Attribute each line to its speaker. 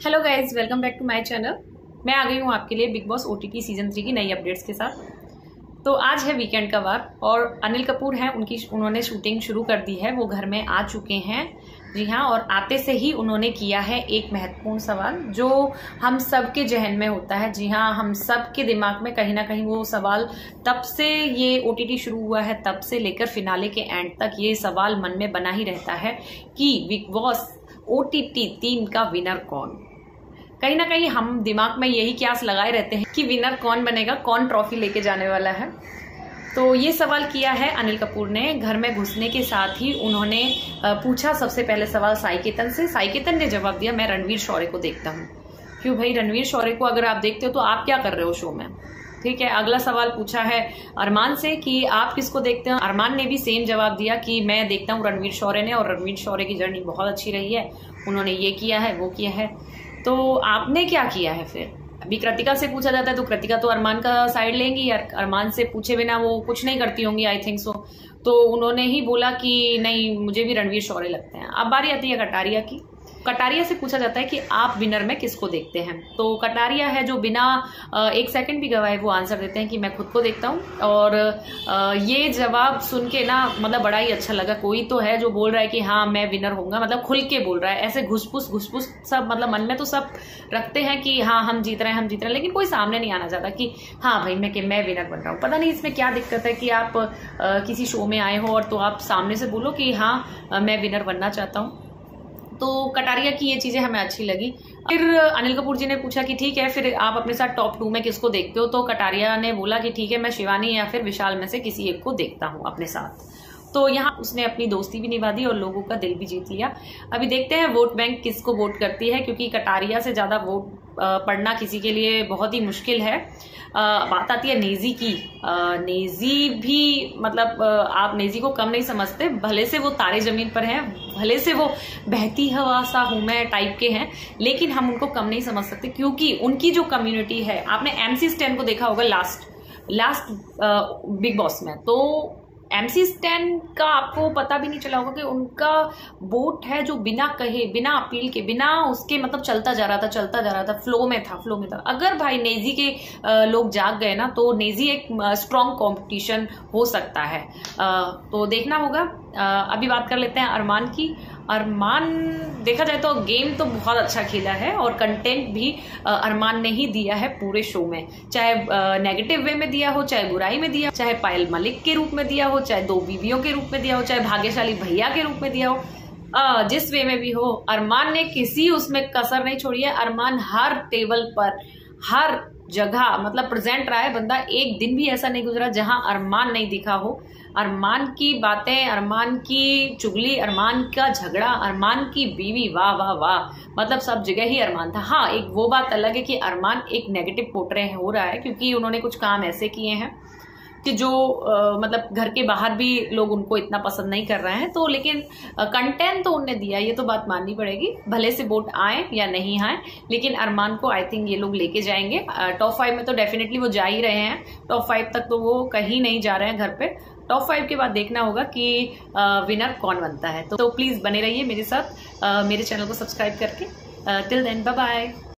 Speaker 1: Hello guys, welcome back to my channel. मैं आ गई हूँ आपके लिए बिग बॉस ओटीटी सीजन 3 की नई अपडेट्स के साथ। तो आज है वीकेंड का वार और अनिल कपूर हैं, उन्होंने शूटिंग शुरू कर दी है। वो घर में आ चुके हैं, जी हाँ। और आते से ही उन्होंने किया है एक महत्वपूर्ण सवाल जो हम सब के जहन में होता है। जी हाँ, हम सब के दिमाग में कहीं ना कहीं वो सवाल तब से ये ओटीटी शुरू हुआ है तब से लेकर फिनाले के एंड तक ये सवाल मन में बना ही रहता है कि बिग बॉस ओटीटी 3 का विनर कौन। कहीं ना कहीं हम दिमाग में यही क्यास लगाए रहते हैं कि विनर कौन बनेगा, कौन ट्रॉफी लेके जाने वाला है। तो ये सवाल किया है अनिल कपूर ने। घर में घुसने के साथ ही उन्होंने पूछा सबसे पहले सवाल साई केतन से। साई केतन ने जवाब दिया, मैं रणवीर शौर्य को देखता हूँ। क्यों भाई, रणवीर शौर्य को अगर आप देखते हो तो आप क्या कर रहे हो शो में, ठीक है। अगला सवाल पूछा है अरमान से कि आप किसको देखते हैं। अरमान ने भी सेम जवाब दिया कि मैं देखता हूँ रणवीर शौर्य ने, और रणवीर शौर्य की जर्नी बहुत अच्छी रही है, उन्होंने ये किया है वो किया है। तो आपने क्या किया है फिर? अभी कृतिका से पूछा जाता है तो कृतिका तो अरमान का साइड लेंगी यार, अरमान से पूछे बिना वो कुछ नहीं करती होंगी, आई थिंक सो। तो उन्होंने ही बोला कि नहीं, मुझे भी रणवीर शौर्य लगते हैं। अब बारी आती है कटारिया की। कटारिया से पूछा जाता है कि आप विनर में किसको देखते हैं। तो कटारिया है जो बिना एक सेकंड भी गवाए वो आंसर देते हैं कि मैं खुद को देखता हूँ। और ये जवाब सुन के ना मतलब बड़ा ही अच्छा लगा। कोई तो है जो बोल रहा है कि हाँ मैं विनर होऊंगा, मतलब खुल के बोल रहा है, ऐसे घुसपुस सब, मतलब मन में तो सब रखते हैं कि हाँ हम जीत रहे हैं, लेकिन कोई सामने नहीं आना चाहता कि हाँ भाई मैं विनर बन रहा हूँ। पता नहीं इसमें क्या दिक्कत है कि आप किसी शो में आए हो और तो आप सामने से बोलो कि हाँ मैं विनर बनना चाहता हूँ। तो कटारिया की ये चीजें हमें अच्छी लगी। फिर अनिल कपूर जी ने पूछा कि ठीक है फिर आप अपने साथ टॉप 2 में किसको देखते हो। तो कटारिया ने बोला कि ठीक है मैं शिवानी या फिर विशाल में से किसी एक को देखता हूँ अपने साथ। तो यहाँ उसने अपनी दोस्ती भी निभा दी और लोगों का दिल भी जीत लिया। अभी देखते हैं वोट बैंक किसको वोट करती है, क्योंकि कटारिया से ज्यादा वोट पढ़ना किसी के लिए बहुत ही मुश्किल है। बात आती है नेजी की। नेजी भी मतलब आप नेजी को कम नहीं समझते, भले से वो तारे जमीन पर हैं, भले से वो बहती हवा सा हूं मैं टाइप के हैं, लेकिन हम उनको कम नहीं समझ सकते क्योंकि उनकी जो कम्युनिटी है। आपने MC स्टैन को देखा होगा लास्ट बिग बॉस में, तो MC स्टैन का आपको पता भी नहीं चला होगा कि उनका वोट है जो बिना कहे, बिना अपील के, बिना उसके मतलब चलता जा रहा था, फ्लो में था। अगर भाई नेजी के लोग जाग गए ना तो नेजी एक स्ट्रॉन्ग कंपटीशन हो सकता है। तो देखना होगा। अभी बात कर लेते हैं अरमान की। अरमान देखा जाए तो गेम तो बहुत अच्छा खेला है और कंटेंट भी अरमान ने ही दिया है पूरे शो में, चाहे नेगेटिव वे में दिया हो, चाहे बुराई में दिया, चाहे पायल मलिक के रूप में दिया हो, चाहे 2 बीवियों के रूप में दिया हो, चाहे भाग्यशाली भैया के रूप में दिया हो, जिस वे में भी हो, अरमान ने किसी उसमें कसर नहीं छोड़ी है। अरमान हर टेबल पर, हर जगह मतलब प्रेजेंट रहा है बंदा। एक दिन भी ऐसा नहीं गुजरा जहां अरमान नहीं दिखा हो। अरमान की बातें, अरमान की चुगली, अरमान का झगड़ा, अरमान की बीवी, वाह वाह वाह, मतलब सब जगह ही अरमान था। हाँ, एक वो बात अलग है कि अरमान एक नेगेटिव पोर्ट्रे हो रहा है क्योंकि उन्होंने कुछ काम ऐसे किए हैं कि जो मतलब घर के बाहर भी लोग उनको इतना पसंद नहीं कर रहे हैं। तो लेकिन कंटेंट तो उनने दिया, ये तो बात माननी पड़ेगी, भले से वोट आए या नहीं आए, लेकिन अरमान को आई थिंक ये लोग लेके जाएंगे। टॉप 5 में तो डेफिनेटली वो जा ही रहे हैं, टॉप 5 तक तो वो कहीं नहीं जा रहे हैं घर पे। टॉप 5 के बाद देखना होगा कि विनर कौन बनता है। तो प्लीज बने रहिए मेरे साथ, मेरे चैनल को सब्सक्राइब करके। Till then bye bye.